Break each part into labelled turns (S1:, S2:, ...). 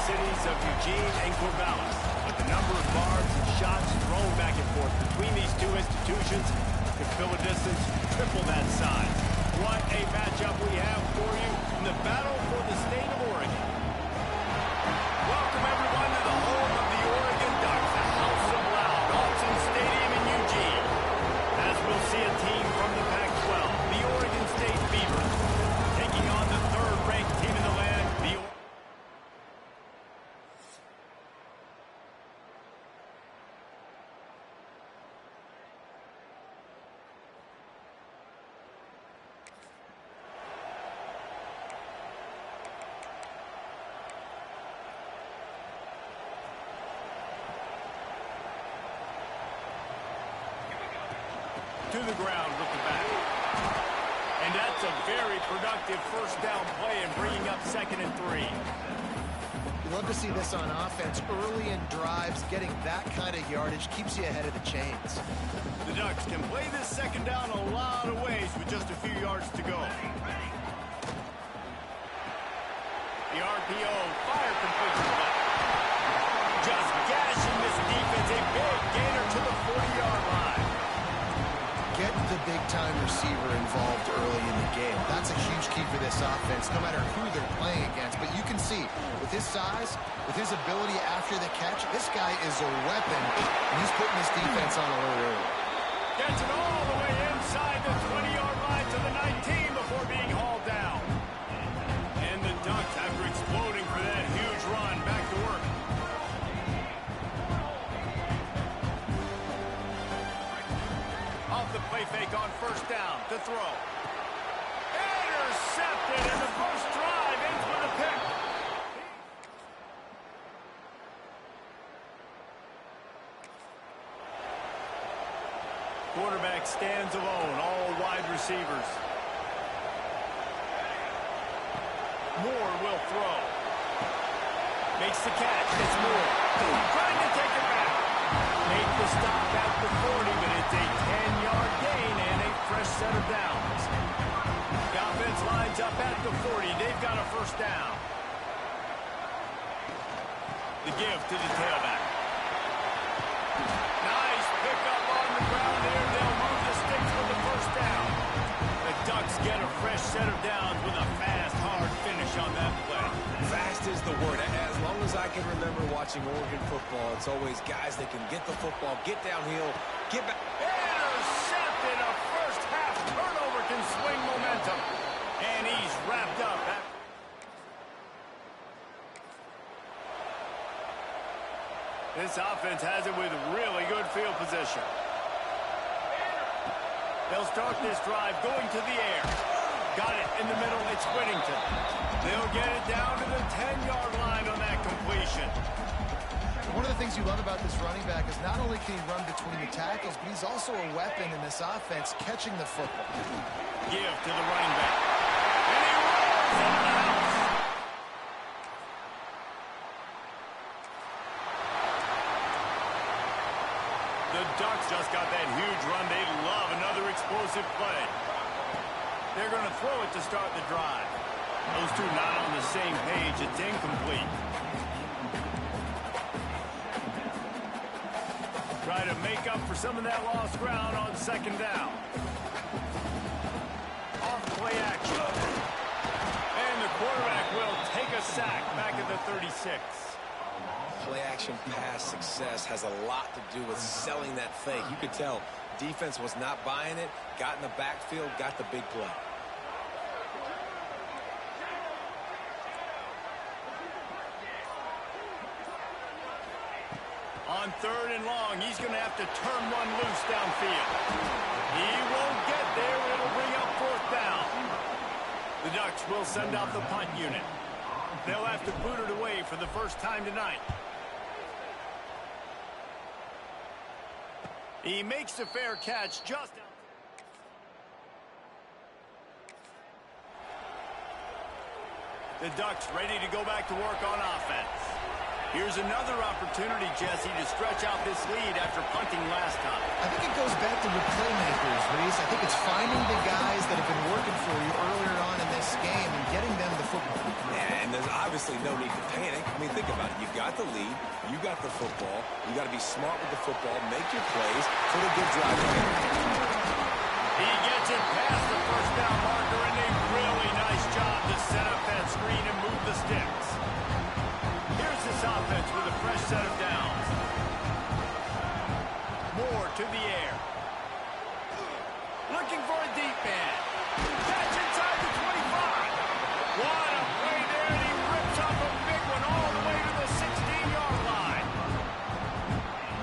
S1: cities of Eugene and Corvallis. But the number of barbs and shots thrown back and forth between these two institutions could fill a distance triple that size. What a matchup we have for you in the battle for the state of Oregon. Welcome, everyone, to the home of the Oregon Ducks, the House of Loud, Autzen Stadium in Eugene. As we'll see a team from the Pac-12, the Oregon State Beavers, taking on the third-ranked team in the land, the to the ground with the back. And that's a very productive first down play and bringing up 2nd and 3.
S2: You love to see this on offense. Early in drives, getting that kind of yardage keeps you ahead of the chains.
S1: The Ducks can play this 2nd down a lot of ways with just a few yards to go. The RPO, fire completion left. Just gashing this defense, a big gainer to the 40-yard line.
S2: Get the big-time receiver involved early in the game. That's a huge key for this offense, no matter who they're playing against. But you can see, with his size, with his ability after the catch, this guy is a weapon, and he's putting his defense on alert early.
S1: Gets it all the way inside the 20-yard line to the 19 before being hauled down. And the Ducks, after exploding for that huge run, back to work. Off the play fake on first down to throw. Intercepted, and the first drive ends with a pick. Quarterback stands alone, all wide receivers. Moore will throw. Makes the catch. It's Moore. Trying to take it back. Make the stop at the 40, but it's a 10-yard gain and a fresh set of downs. The offense lines up at the 40. They've got a first down. The give to the tailback. Nice pickup on the ground there. They'll move the sticks with the first down. The Ducks get a fresh set of downs with a fast, hard finish on that play.
S3: Fast is the word. As long as I can remember watching Oregon football, it's always guys that can get the football, get downhill, get back.
S1: Intercepted. A first half turnover can swing momentum. And he's wrapped up. This offense has it with really good field position. They'll start this drive going to the air. Got it in the middle. It's Whittington. They'll get it down to the 10-yard line on that completion.
S2: One of the things you love about this running back is not only can he run between the tackles, but he's also a weapon in this offense, catching the football.
S1: Give to the running back. And he rolls into the house. The Ducks just got that huge run. They love another explosive play. They're going to throw it to start the drive. Those two not on the same page. It's incomplete. Try to make up for some of that lost ground on 2nd down. Off play action. And the quarterback will take a sack back at the 36.
S3: Play action pass success has a lot to do with selling that fake. You could tell defense was not buying it, got in the backfield, got the big play.
S1: On 3rd and long, he's going to have to turn one loose downfield. He won't get there. It'll bring up 4th down. The Ducks will send out the punt unit. They'll have to boot it away for the first time tonight. He makes the fair catch just out. The Ducks ready to go back to work on offense. Here's another opportunity, Jesse, to stretch out this lead after punting last time.
S2: I think it goes back to the playmakers, Reese. I think it's finding the guys that have been working for you earlier on in this game and getting them the football.
S3: Yeah, and there's obviously obviously no need to panic. I mean, think about it. You got the lead. You got the football. You got to be smart with the football, make your plays, put a good drive together.
S1: He gets it past the first down marker, and a really nice job to set up that screen and move the sticks. Here's this offense with a fresh set of downs. Moore to the air. Looking for a deep man. Catch inside the 25. What a play there, and he rips off a big one all the way to the 16-yard line.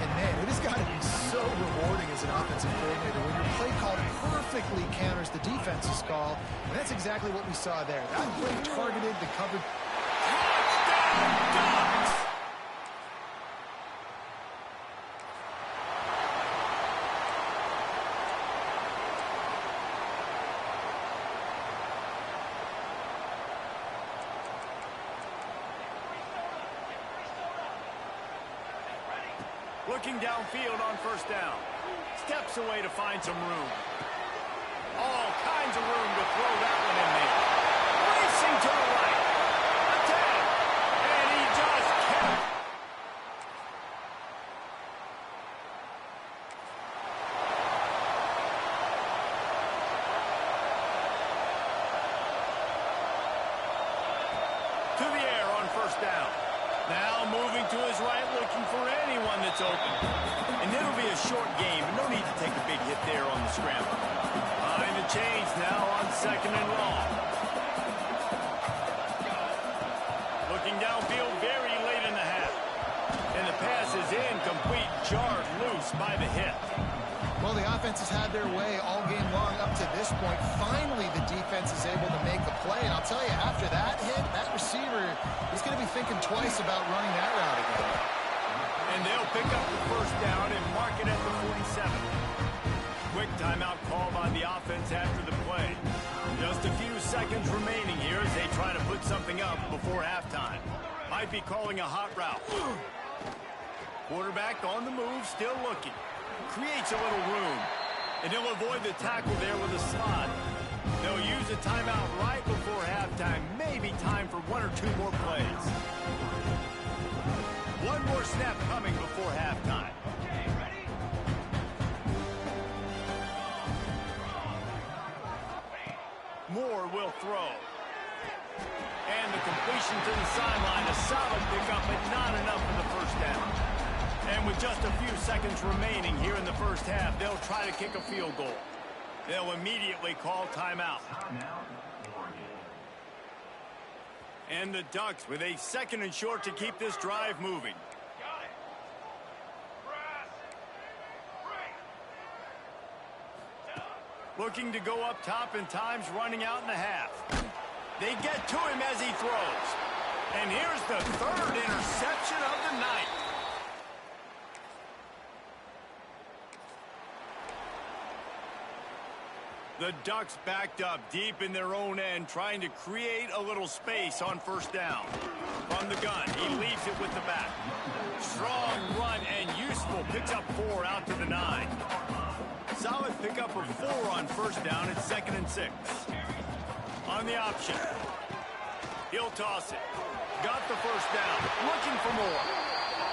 S2: And man, it has got to be so rewarding as an offensive coordinator when your play call perfectly counters the defense's call. And that's exactly what we saw there. That play targeted the covered.
S1: Touchdown, Ducks! Looking downfield on first down. Steps away to find some room. All kinds of room to throw that one in there. Racing to the right. Attack. And he just kept. To the air on first down. Now moving to his right, looking for anyone that's open. And it'll be a short game, and no need to take a big hit there on the scramble. Behind the chains now on second and long. Looking downfield very late in the half. And the pass is incomplete, jarred loose by the hit.
S2: Well, the offense has had their way all game long up to this point. Finally, the defense is able to make a play. And I'll tell you, after that hit, that receiver is going to be thinking twice about running that route again.
S1: And they'll pick up the first down and mark it at the 47. Quick timeout call by the offense after the play. Just a few seconds remaining here as they try to put something up before halftime. Might be calling a hot route. Quarterback on the move, still looking. Creates a little room. And he'll avoid the tackle there with a slot. They'll use a timeout right before halftime. Maybe time for one or two more plays. One more snap coming before halftime. Moore will throw. And the completion to the sideline. A solid pickup, but not enough for the first down. And with just a few seconds remaining here in the first half, they'll try to kick a field goal. They'll immediately call timeout. And the Ducks with a second and short to keep this drive moving. Looking to go up top, and time's running out in the half. They get to him as he throws. And here's the third interception of the night. The Ducks backed up deep in their own end, trying to create a little space on first down. From the gun, he leaves it with the back. Strong run and useful. Picks up 4 out to the 9. Solid pickup of 4 on first down at 2nd and 6. On the option. He'll toss it. Got the first down. Looking for more.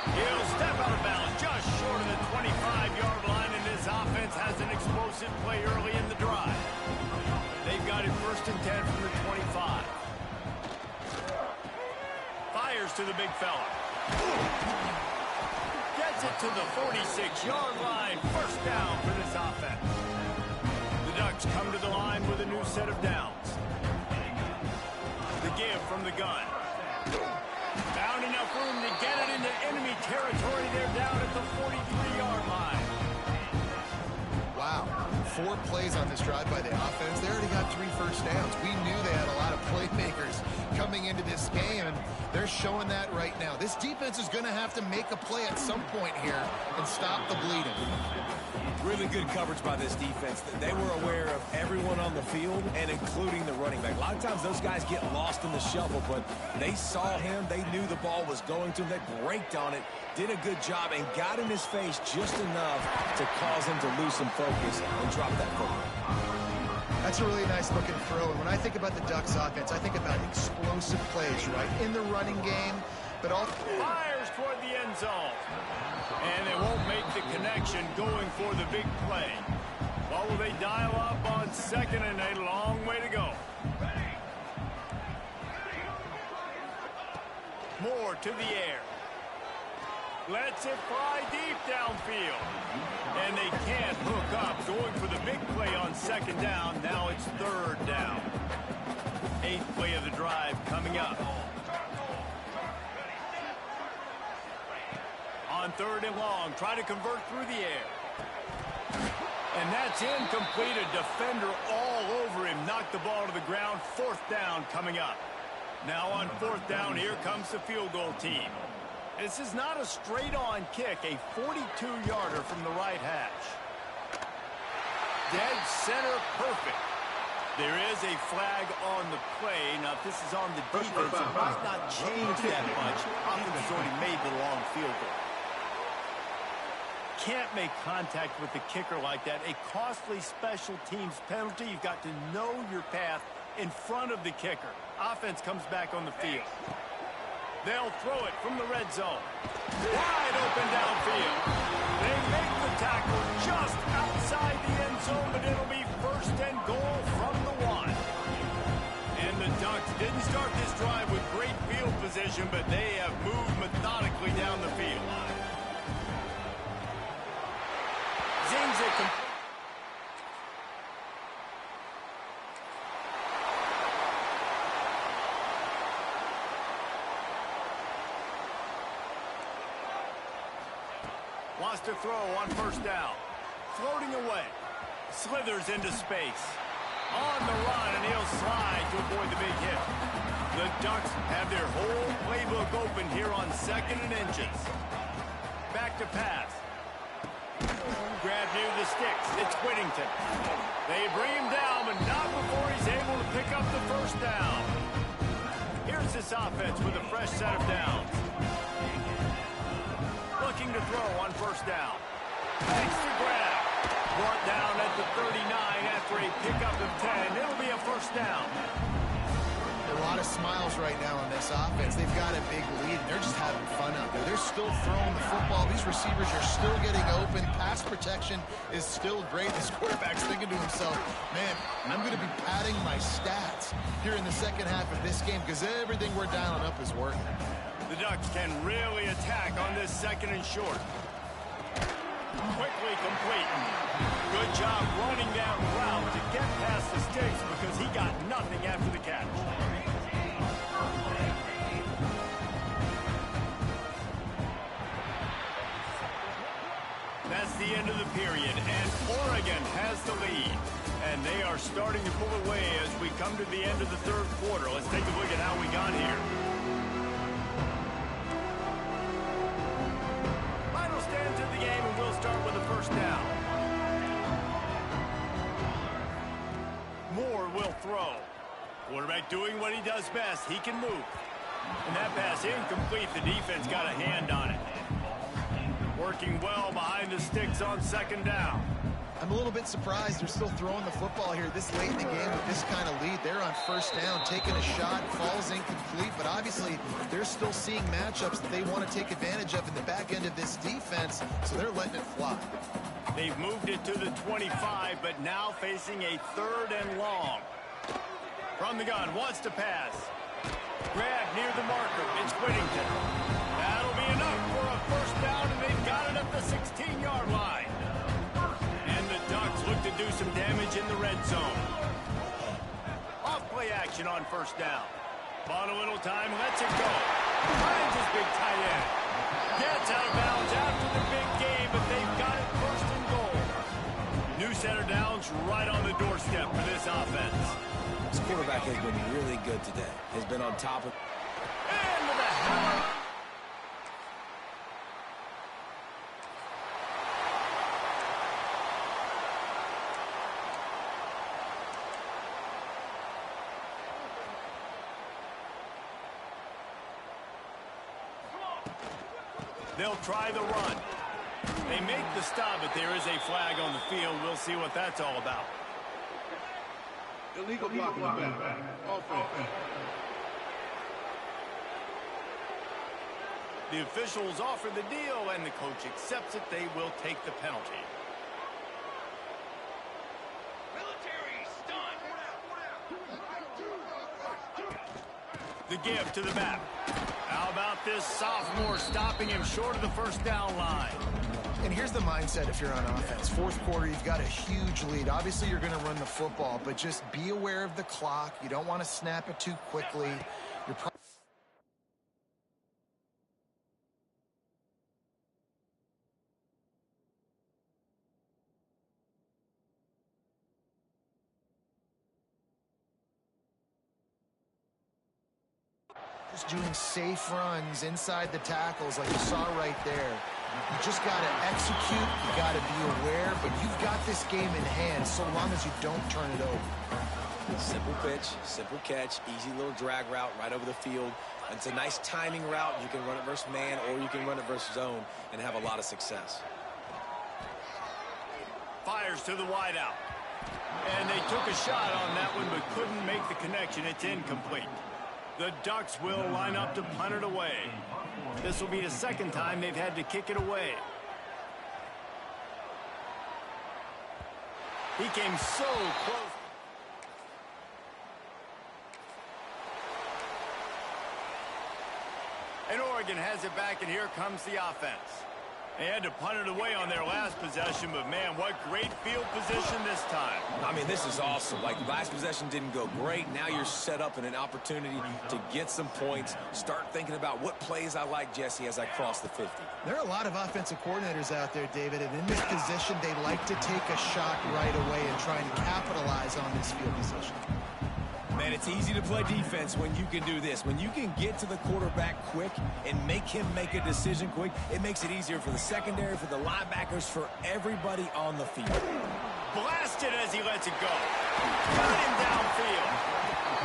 S1: He'll step out of bounds just short of the 25-yard line, and this offense has an explosive play early in the drive. They've got it 1st and 10 from the 25. Fires to the big fella. Gets it to the 46-yard line. First down for this offense. The Ducks come to the line with a new set of downs. The give from the gun. Found enough room to get it into enemy territory. They're down at the 43-yard line.
S2: Wow. 4 plays on this drive by the offense. They already got 3 first downs. We knew they had a lot of playmakers coming into this game, and they're showing that right now. This defense is going to have to make a play at some point here and stop the bleeding.
S3: Really good coverage by this defense. They were aware of everyone on the field, and including the running back. A lot of times those guys get lost in the shuffle, but they saw him. They knew the ball was going to him. They braked on it, did a good job, and got in his face just enough to cause him to lose some focus and drop that football.
S2: That's a really nice looking throw. And when I think about the Ducks offense, I think about explosive plays, right? In the running game, but also
S1: Fires toward the end zone. And they won't make the connection going for the big play. What will they dial up on 2nd and 8? A long way to go. Moore to the air. Lets it fly deep downfield. And they can't hook up. Going for the big play on 2nd down. Now it's 3rd down. 8th play of the drive coming up. On 3rd and long. Try to convert through the air. And that's incomplete. A defender all over him. Knocked the ball to the ground. 4th down coming up. Now on 4th down, here comes the field goal team. This is not a straight-on kick, a 42-yarder from the right hash. Dead center, perfect. There is a flag on the play. Now, if this is on the defense, it might not change that much. Offense has already made the long field goal. Can't make contact with the kicker like that. A costly special teams penalty. You've got to know your path in front of the kicker. Offense comes back on the field. They'll throw it from the red zone. Wide open downfield. They make the tackle just outside the end zone, but it'll be 1st and goal from the 1. And the Ducks didn't start this drive with great field position, but they have moved methodically down the field. Zings it. Wants to throw on 1st down. Floating away. Slithers into space. On the run, and he'll slide to avoid the big hit. The Ducks have their whole playbook open here on 2nd and inches. Back to pass. Grab near the sticks. It's Whittington. They bring him down, but not before he's able to pick up the 1st down. Here's this offense with a fresh set of downs. Looking to throw on 1st down. Makes the grab. Brought down at the 39 after a pickup of 10. It'll be a 1st down.
S2: A lot of smiles right now on this offense. They've got a big lead, and they're just having fun out there. They're still throwing the football. These receivers are still getting open. Pass protection is still great. This quarterback's thinking to himself, man, I'm going to be padding my stats here in the 2nd half of this game because everything we're dialing up is working.
S1: The Ducks can really attack on this 2nd and short. Quickly complete. Good job running that route to get past the sticks because he got nothing after the catch. That's the end of the period, and Oregon has the lead. And they are starting to pull away as we come to the end of the 3rd quarter. Let's take a look at how we got here. Final stands of the game, and we'll start with the 1st down. Moore will throw. Quarterback doing what he does best. He can move. And that pass incomplete. The defense got a hand on it. Working well behind the sticks on 2nd down.
S2: I'm a little bit surprised they're still throwing the football here this late in the game with this kind of lead. They're on 1st down, taking a shot, falls incomplete, but obviously they're still seeing matchups that they want to take advantage of in the back end of this defense, so they're letting it fly.
S1: They've moved it to the 25, but now facing a 3rd and long. From the gun, wants to pass. Grab near the marker. It's Whittington. That'll be enough for a 1st down, and they've got it at the 16-yard line. And the Ducks look to do some damage in the red zone. Off-play action on 1st down. Bought a little time, lets it go. Finds his big tight end. Gets out of bounds after the big game, but they've got it 1st and goal. New set of downs right on the doorstep for this offense.
S3: This quarterback has been really good today. Has been on top of...
S1: And with a hammer. They'll try the run. They make the stop, but there is a flag on the field. We'll see what that's all about.
S4: Illegal blocking the back. Offense.
S1: The officials offer the deal, and the coach accepts it. They will take the penalty. The give to the back. How about this sophomore stopping him short of the first down line?
S2: And here's the mindset if you're on offense. Fourth quarter, you've got a huge lead. Obviously, you're going to run the football, but just be aware of the clock. You don't want to snap it too quickly. You're just doing safe runs inside the tackles like you saw right there. You just got to execute. You got to be aware, but you've got this game in hand so long as you don't turn it over.
S3: Simple pitch, simple catch, easy little drag route right over the field. It's a nice timing route. You can run it versus man, or you can run it versus zone and have a lot of success.
S1: Fires to the wideout. And they took a shot on that one, but couldn't make the connection. It's incomplete. The Ducks will line up to punt it away. This will be the second time they've had to kick it away. He came so close. And Oregon has it back, and here comes the offense. They had to punt it away on their last possession, but man, what great field position this time.
S3: I mean, this is awesome. Like, last possession didn't go great. Now you're set up in an opportunity to get some points. Start thinking about what plays I like, Jesse, as I cross the 50.
S2: There are a lot of offensive coordinators out there, David, and in this position, they like to take a shot right away and try and capitalize on this field position.
S3: Man, it's easy to play defense when you can do this. When you can get to the quarterback quick and make him make a decision quick, it makes it easier for the secondary, for the linebackers, for everybody on the field.
S1: Blasted as he lets it go. Got him downfield.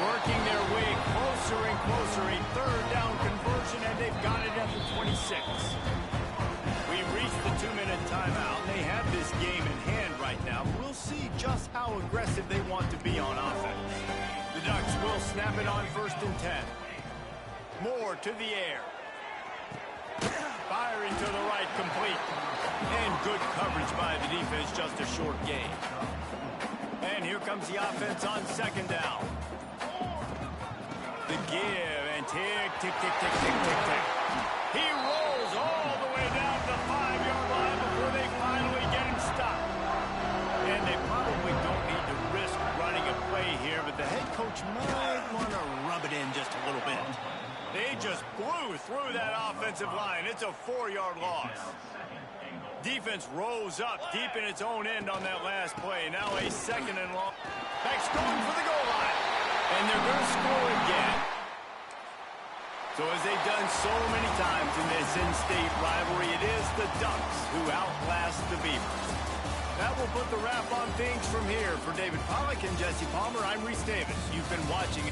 S1: Working their way closer and closer. A third down conversion, and they've got it at the 26. We reached the 2-minute timeout. They have this game in hand right now. We'll see just how aggressive they want to be on offense. The Ducks will snap it on 1st and 10. Moore to the air. Firing to the right, complete. And good coverage by the defense, just a short gain. And here comes the offense on 2nd down. The give, and tick, tick, tick, tick, tick, tick, tick. He rolls all the way down to the 5-yard line before they finally get him stopped. And they probably don't need to risk running a play here, but the head coach might want to rub it in just a little bit. They just blew through that offensive line. It's a 4-yard loss. Defense rose up deep in its own end on that last play. Now a 2nd and long. Back's going for the goal line. And they're going to score again. So as they've done so many times in this in-state rivalry, it is the Ducks who outlast the Beavers. That will put the wrap on things from here. For David Pollack and Jesse Palmer, I'm Reese Davis. You've been watching